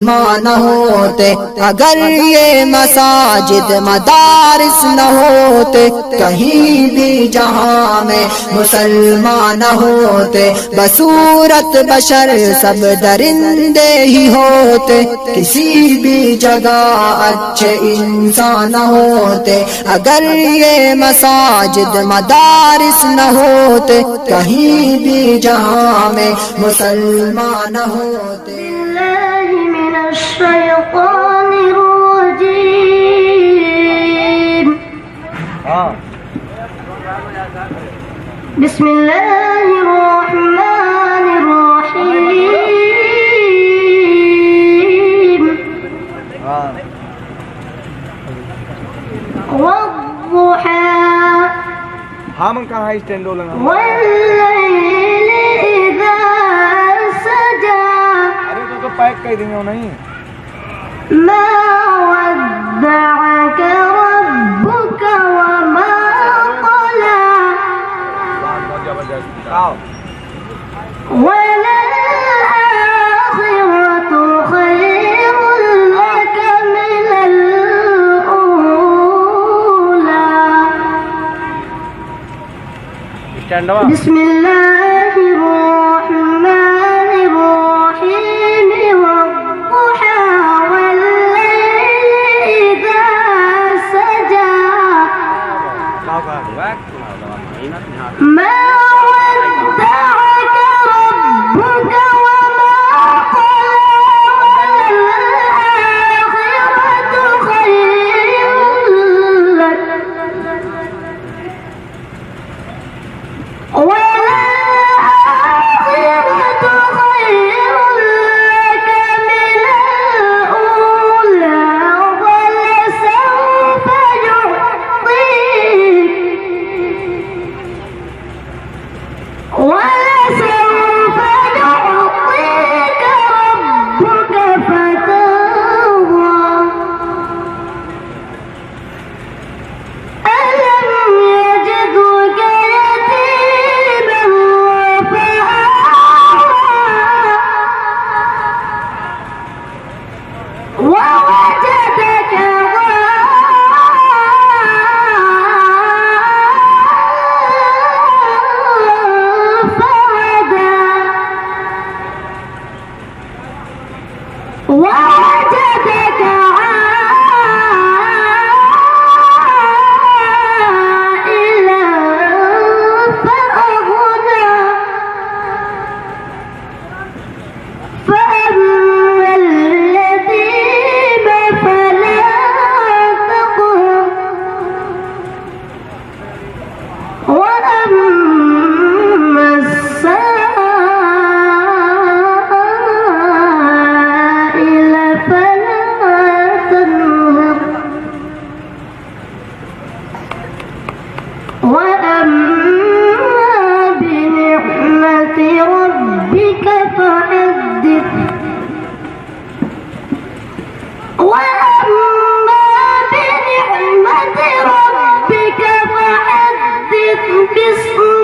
न होते, अगर ये मसाजिद मदारिस न होते, कहीं भी जहां में मुसलमान न होते, बसूरत बशर सब दरिंदे ही होते, किसी भी जगह अच्छे इंसान होते। अगर ये मसाजिद मदारिस न होते, कहीं भी जहां में मुसलमान न होते। الشيطان الرجيم بسم الله الرحمن الرحيم والضحى والليل إذا سجى ما ودعك ربك وما قلى وللآخرة خير لك من الأولى بسم الله الرحمن الرحيم والضحى والليل إذا سجى ما ودعك ربك وما قلى وللآخرة خير لك بسم